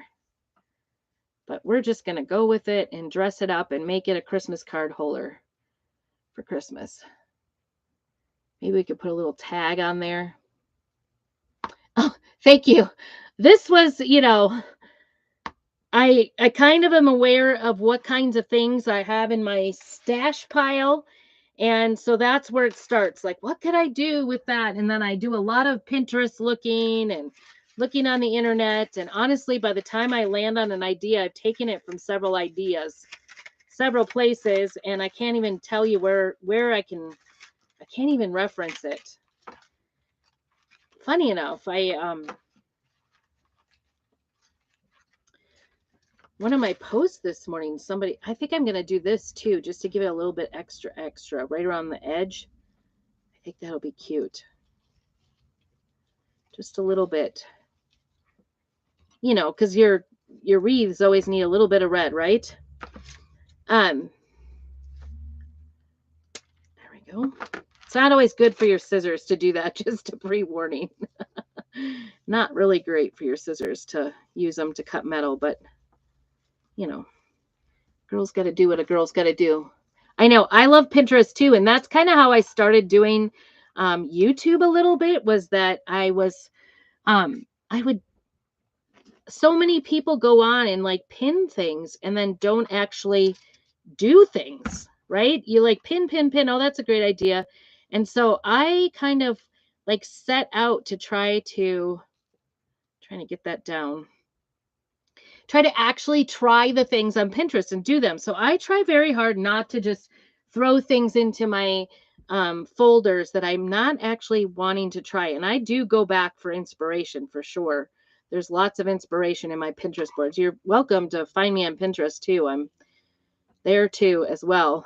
But we're just going to go with it and dress it up and make it a Christmas card holder for Christmas. Maybe we could put a little tag on there. Oh, thank you. This was, I kind of am aware of what kinds of things I have in my stash pile. And so that's where it starts. Like, what could I do with that? And then I do a lot of Pinterest looking and looking on the internet. And honestly, by the time I land on an idea, I've taken it from several places, and I can't even tell you where I can't even reference it. Funny enough, one of my posts this morning, I think I'm going to do this too, just to give it a little bit extra right around the edge. I think that'll be cute. Just a little bit, because your wreaths always need a little bit of red, right? There we go. It's not always good for your scissors to do that, just a pre-warning. Not really great for your scissors to use them to cut metal, but girls got to do what a girl's got to do. I know. I love Pinterest too. And that's kind of how I started doing YouTube a little bit, was that so many people go on and like pin things and then don't actually do things, right? You like pin. Oh, that's a great idea. And so I kind of like set out to trying to get that down. Try to actually try the things on Pinterest and do them. So I try very hard not to just throw things into my folders that I'm not actually wanting to try. And I do go back for inspiration for sure. There's lots of inspiration in my Pinterest boards. You're welcome to find me on Pinterest too. I'm there too as well.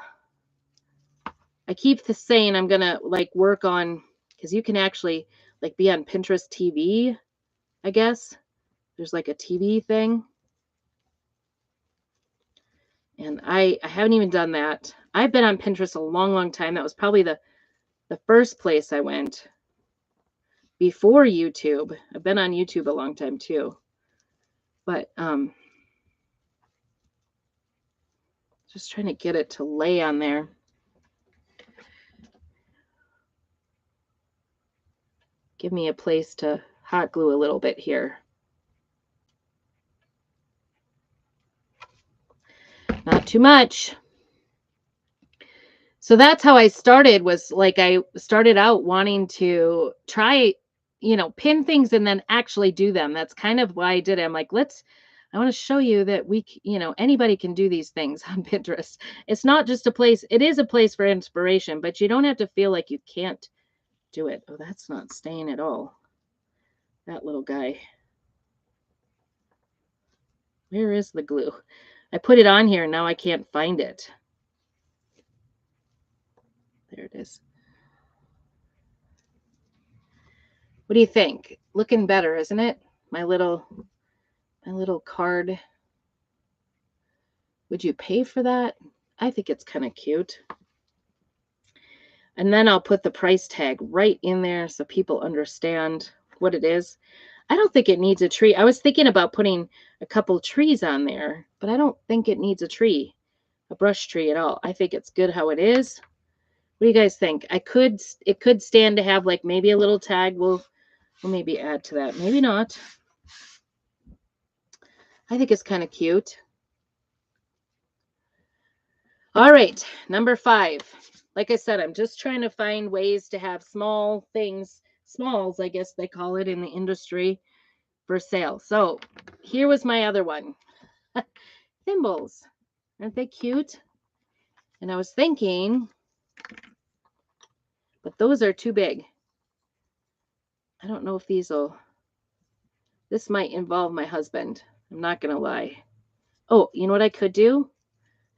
I keep saying I'm going to like work on, because you can actually like be on Pinterest TV, I guess. There's like a TV thing. And I haven't even done that. I've been on Pinterest a long time. That was probably the first place I went before YouTube. I've been on YouTube a long time too. But just trying to get it to lay on there. Give me a place to hot glue a little bit here. Not too much. So that's how I started, was like I started out wanting to try, pin things and then actually do them. That's kind of why I did it. I'm like, I want to show you that anybody can do these things on Pinterest. It's not just a place. It is a place for inspiration, but you don't have to feel like you can't do it. Oh, that's not staying at all. That little guy. Where is the glue? I put it on here and now I can't find it. There it is. What do you think? Looking better, isn't it? My little card. Would you pay for that? I think it's kind of cute. And then I'll put the price tag right in there so people understand what it is. I don't think it needs a tree. I was thinking about putting a couple trees on there, but I don't think it needs a brush tree at all. I think it's good how it is. What do you guys think? It could stand to have like maybe a little tag. We'll maybe add to that. Maybe not. I think it's kind of cute. All right, number 5. Like I said, I'm just trying to find ways to have small things, smalls, I guess they call it in the industry, for sale. So here was my other one. Thimbles. Aren't they cute? And I was thinking, but those are too big. I don't know if this might involve my husband. I'm not going to lie. Oh, you know what I could do?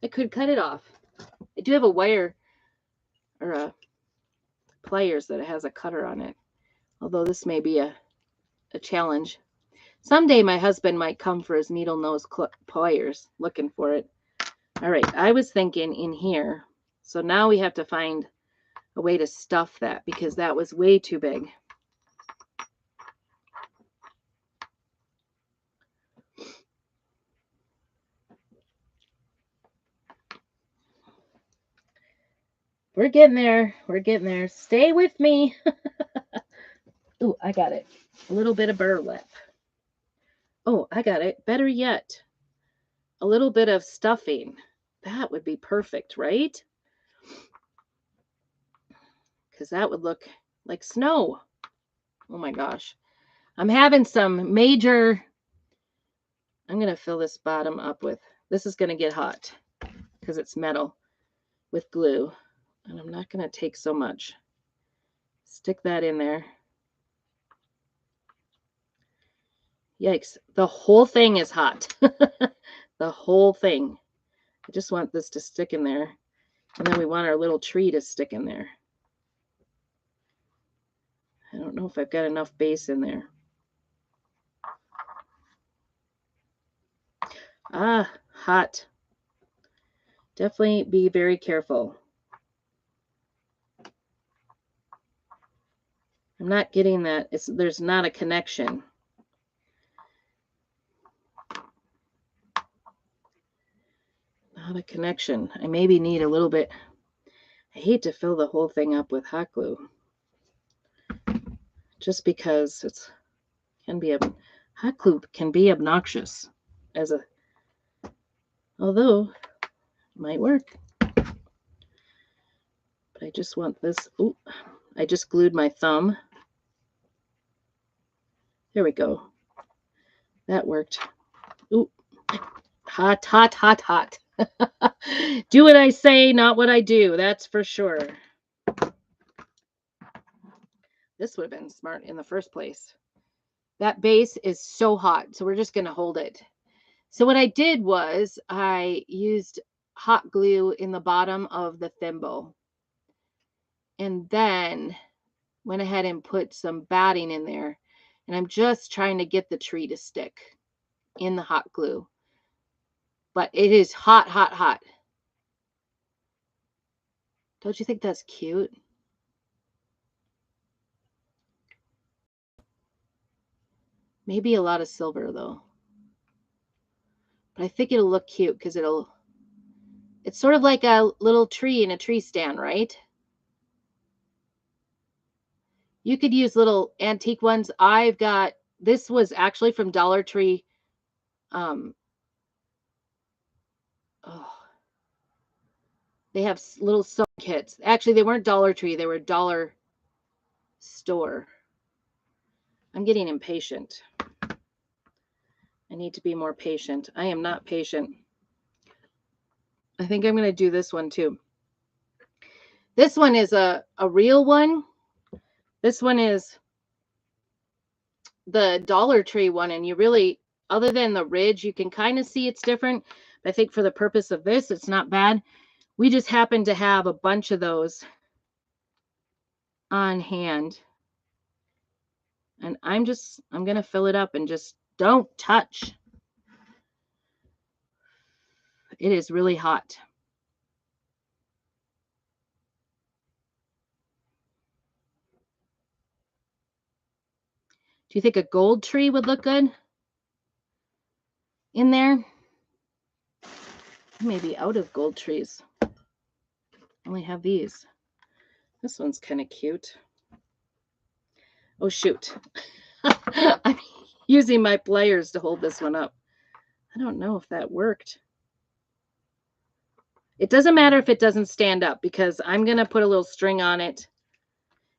I could cut it off. I do have a wire or a pliers that has a cutter on it. Although this may be a challenge. Someday my husband might come for his needle nose pliers, looking for it. All right, I was thinking in here. So now we have to find a way to stuff that, because that was way too big. We're getting there. We're getting there. Stay with me. Ooh, I got it. A little bit of burlap. Oh, I got it. Better yet, a little bit of stuffing. That would be perfect, right? Because that would look like snow. Oh my gosh. I'm having some major... I'm going to fill this bottom up with... This is going to get hot because it's metal with glue. And I'm not going to take so much. Stick that in there. Yikes. The whole thing is hot. The whole thing. I just want this to stick in there. And then we want our little tree to stick in there. I don't know if I've got enough base in there. Ah, hot. Definitely be very careful. I'm not getting that. There's not a connection. Not a connection. I maybe need a little bit. I hate to fill the whole thing up with hot glue. Just because hot glue can be obnoxious although it might work. But I just want this. Ooh, I just glued my thumb. There we go. That worked. Ooh, hot, hot, hot, hot. Do what I say, not what I do. That's for sure. This would have been smart in the first place. That base is so hot, so we're just going to hold it. So what I did was I used hot glue in the bottom of the thimble. And then went ahead and put some batting in there. And I'm just trying to get the tree to stick in the hot glue. But it is hot, hot, hot. Don't you think that's cute? Maybe a lot of silver though. But I think it'll look cute because it's sort of like a little tree in a tree stand, right? You could use little antique ones. This was actually from Dollar Tree. Oh, they have little sewing kits. Actually, they weren't Dollar Tree. They were Dollar Store. I'm getting impatient. I need to be more patient. I am not patient. I think I'm going to do this one too. This one is a real one. This one is the Dollar Tree one. And you really, other than the ridge, you can kind of see it's different. But I think for the purpose of this, it's not bad. We just happen to have a bunch of those on hand. And I'm going to fill it up and just don't touch. It is really hot. Do you think a gold tree would look good in there? I may be out of gold trees. I only have these. This one's kind of cute. Oh, shoot. I'm using my pliers to hold this one up. I don't know if that worked. It doesn't matter if it doesn't stand up because I'm going to put a little string on it.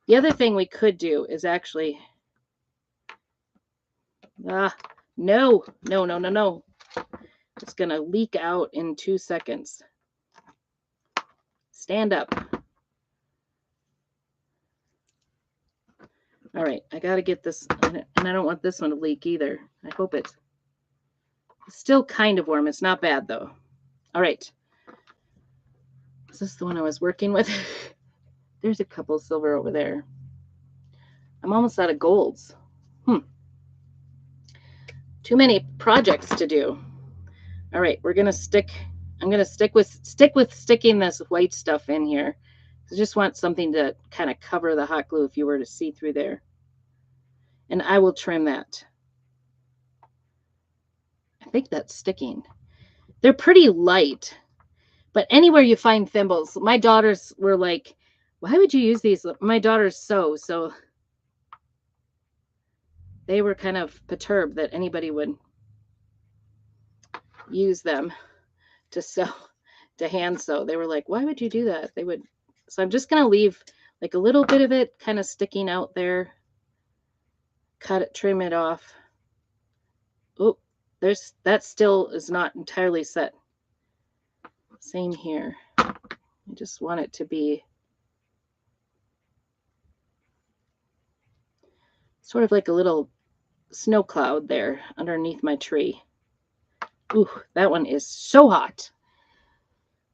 The other thing we could do is actually... no. It's going to leak out in 2 seconds. Stand up. All right, I got to get this, and I don't want this one to leak either. I hope it's still kind of warm. It's not bad, though. All right. Is this the one I was working with? There's a couple silver over there. I'm almost out of golds. Too many projects to do. All right, we're going to stick. I'm going to stick with sticking this white stuff in here. I just want something to kind of cover the hot glue if you were to see through there. And I will trim that. I think that's sticking. They're pretty light, But anywhere you find thimbles, my daughters were like, why would you use these? My daughters sew, so they were kind of perturbed that anybody would use them to sew, to hand sew. They were like, why would you do that? They would. So I'm just going to leave like a little bit of it kind of sticking out there. Cut it, trim it off. Oh, that still is not entirely set. Same here. I just want it to be sort of like a little snow cloud there underneath my tree. Ooh, that one is so hot.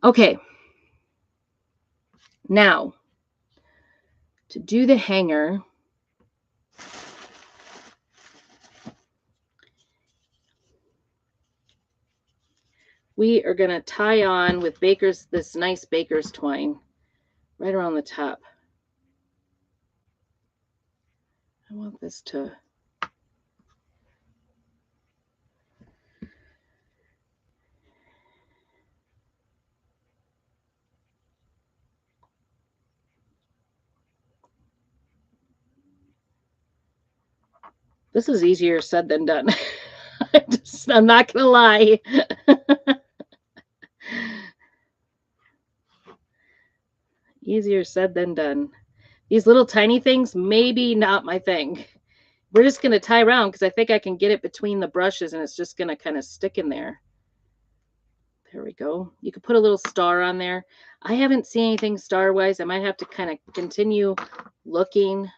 Okay. Now, to do the hanger, we are going to tie on with this nice baker's twine right around the top. I want this to this is easier said than done. I'm not going to lie. Easier said than done. These little tiny things, maybe not my thing. We're just going to tie around because I think I can get it between the brushes and it's just going to kind of stick in there. There we go. You could put a little star on there. I haven't seen anything star-wise. I might have to kind of continue looking.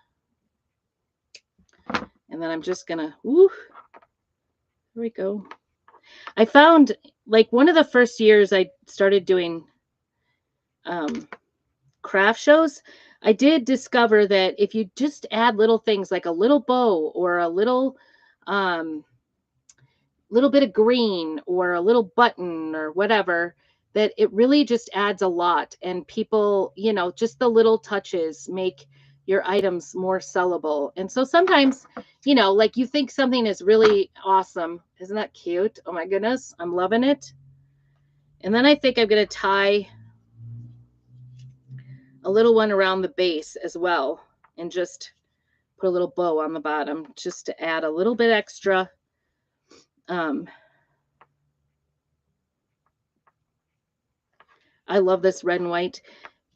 And then I'm just going to, there we go. I found, like, one of the first years I started doing craft shows, I did discover that if you just add little things like a little bow or a little bit of green or a little button or whatever, that it really just adds a lot. And people, just the little touches make your items more sellable. And so sometimes, like you think something is really awesome. Isn't that cute? Oh my goodness, I'm loving it. And then I think I'm going to tie a little one around the base as well and just put a little bow on the bottom just to add a little bit extra. I love this red and white.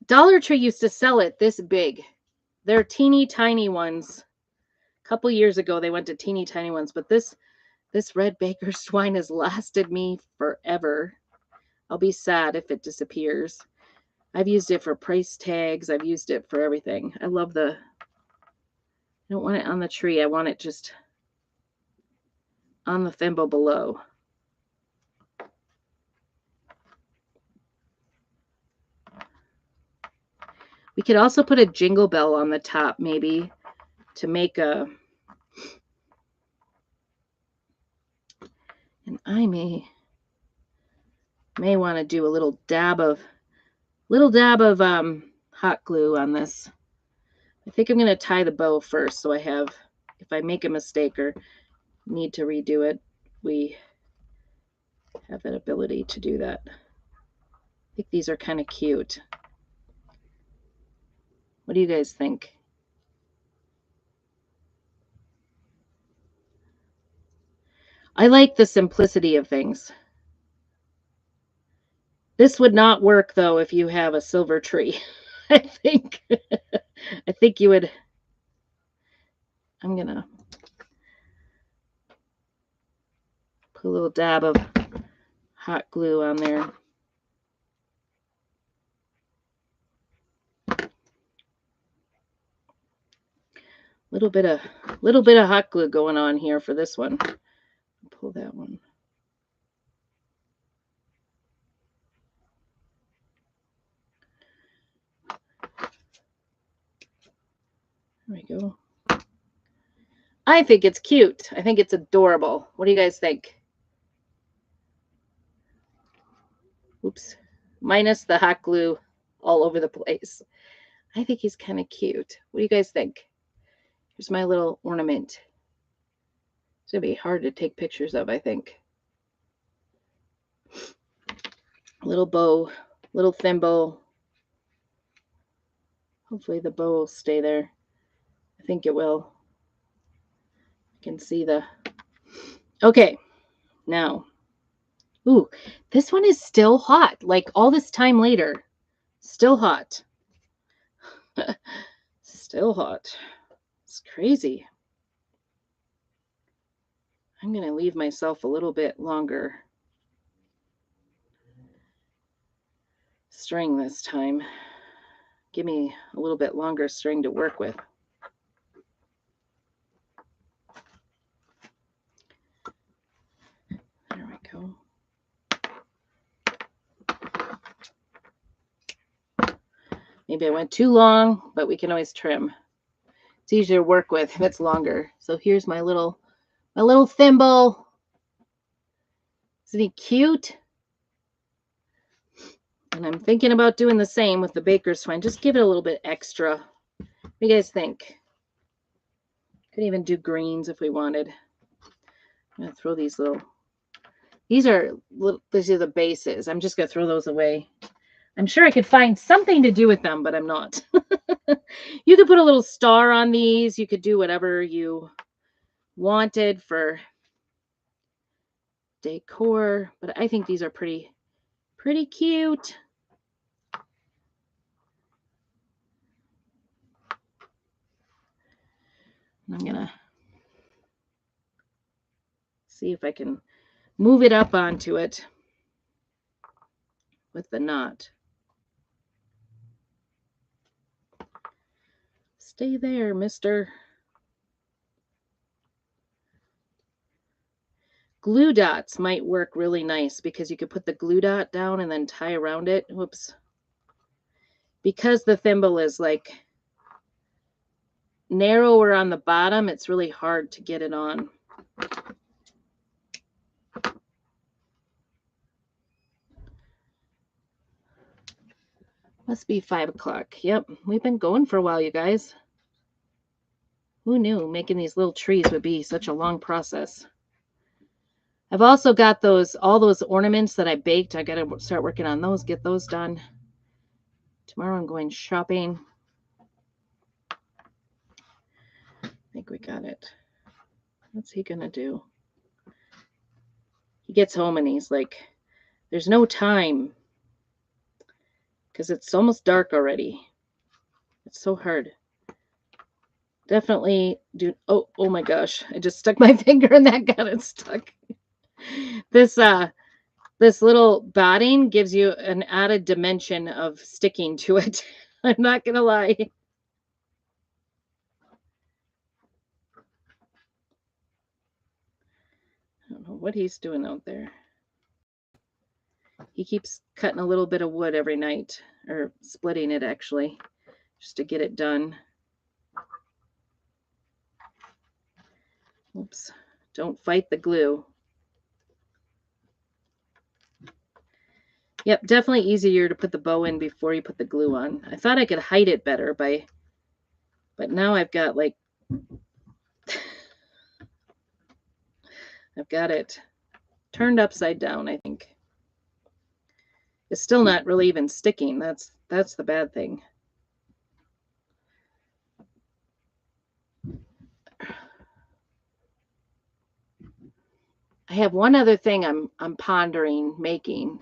Dollar Tree used to sell it this big. They're teeny tiny ones. A couple years ago they went to teeny tiny ones, but this red baker's twine has lasted me forever. I'll be sad if it disappears. I've used it for price tags. I've used it for everything. I don't want it on the tree. I want it just on the thimble below. We could also put a jingle bell on the top, maybe, to make a... And I may want to do a little dab of hot glue on this. I think I'm going to tie the bow first, so I have, if I make a mistake or need to redo it, we have that ability to do that. I think these are kind of cute. What do you guys think? I like the simplicity of things. This would not work, though, if you have a silver tree. I think you would. I'm going to put a little dab of hot glue on there. Little bit of hot glue going on here for this one. Pull that one. There we go. I think it's cute. I think it's adorable. What do you guys think? Oops. Minus the hot glue all over the place. I think he's kind of cute. What do you guys think? Here's my little ornament. It's going to be hard to take pictures of, I think. A little bow little thimble. Hopefully the bow will stay there. I think it will. I can see the... Okay, now. Ooh, this one is still hot. Like all this time later. Still hot. Still hot. It's crazy. I'm going to leave myself a little bit longer string this time. Give me a little bit longer string to work with. There we go. Maybe I went too long, but we can always trim. It's easier to work with if it's longer. So here's my little thimble. Isn't he cute? And I'm thinking about doing the same with the baker's twine. Just give it a little bit extra. What do you guys think? Could even do greens if we wanted. I'm going to throw these little... These are the bases. I'm just going to throw those away. I'm sure I could find something to do with them, but I'm not. You could put a little star on these. You could do whatever you wanted for decor, but I think these are pretty cute. I'm gonna see if I can move it up onto it with the knot. Stay there, mister. Glue dots might work really nice because you could put the glue dot down and then tie around it. Whoops. Because the thimble is like narrower on the bottom, it's really hard to get it on. Must be 5 o'clock. Yep, we've been going for a while, you guys. Who knew making these little trees would be such a long process? I've also got all those ornaments that I baked. I got to start working on those, get those done. Tomorrow I'm going shopping. I think we got it. What's he going to do? He gets home and he's like, there's no time because it's almost dark already. It's so hard. Definitely do. Oh my gosh. I just stuck my finger and that got it stuck. This little batting gives you an added dimension of sticking to it. I'm not going to lie. I don't know what he's doing out there. He keeps cutting a little bit of wood every night, or splitting it actually, just to get it done. Oops. Don't fight the glue. Yep, definitely easier to put the bow in before you put the glue on. I thought I could hide it better but now I've got like, I've got it turned upside down, I think. It's still not really even sticking. That's the bad thing. I have one other thing I'm pondering making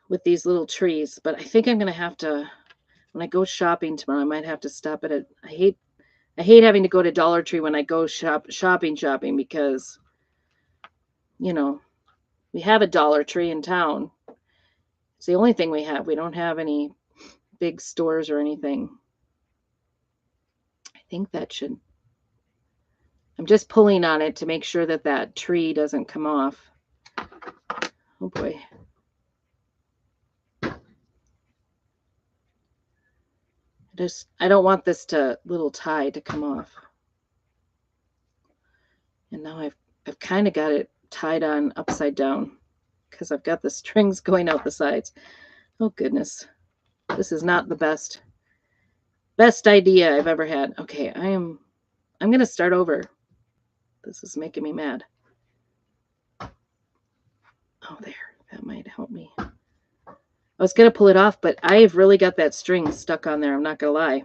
with these little trees, but I think I'm gonna have to, when I go shopping tomorrow, I might have to stop at it. I hate having to go to Dollar Tree when I go shopping because, you know, we have a Dollar Tree in town. It's the only thing we have. We don't have any big stores or anything. I think that should, I'm just pulling on it to make sure that tree doesn't come off. Oh boy. I don't want this little tie to come off. And now I've kind of got it tied on upside down because I've got the strings going out the sides. Oh goodness. This is not the best idea I've ever had. Okay, I'm going to start over. This is making me mad. Oh, there. That might help me. I was going to pull it off, but I've really got that string stuck on there. I'm not going to lie.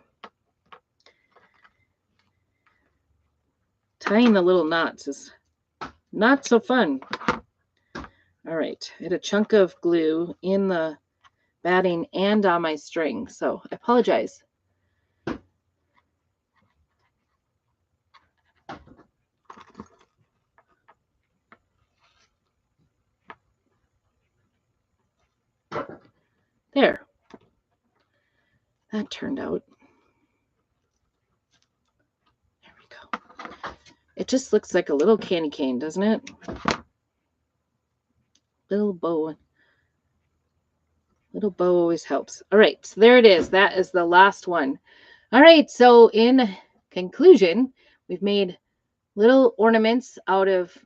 Tying the little knots is not so fun. All right. I had a chunk of glue in the batting and on my string, so I apologize. There. That turned out. There we go. It just looks like a little candy cane, doesn't it? Little bow. Little bow always helps. All right, so there it is. That is the last one. All right, so in conclusion, we've made little ornaments out of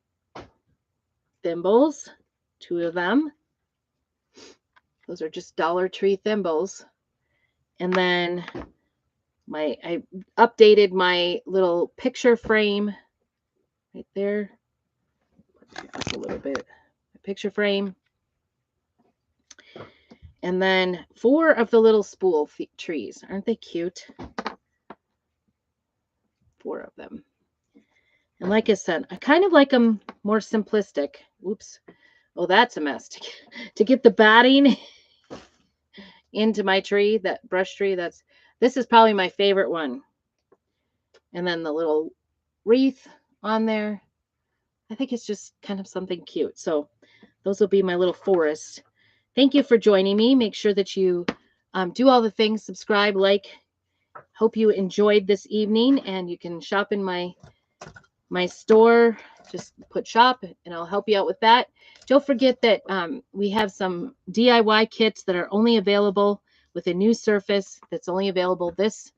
thimbles, 2 of them. Those are just Dollar Tree thimbles. And then I updated my little picture frame right there. Just a little bit. A picture frame. And then 4 of the little spool trees. Aren't they cute? 4 of them. And like I said, I kind of like them more simplistic. Oops. Oh, that's a mess. To get the batting into my tree, that brush tree, this is probably my favorite one. And then the little wreath on there. I think it's just kind of something cute. So those will be my little forest. Thank you for joining me. Make sure that you do all the things, subscribe, like. Hope you enjoyed this evening, and you can shop in my store. Just put shop and I'll help you out with that. Don't forget that we have some DIY kits that are only available with a new surface that's only available this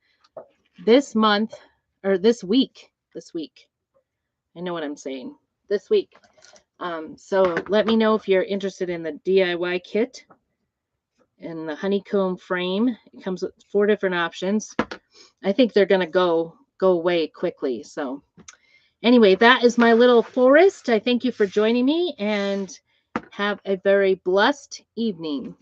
month or this week. I know what I'm saying. This week. So let me know if you're interested in the DIY kit and the honeycomb frame. It comes with 4 different options. I think they're going to go away quickly. So anyway, that is my little forest. I thank you for joining me and have a very blessed evening.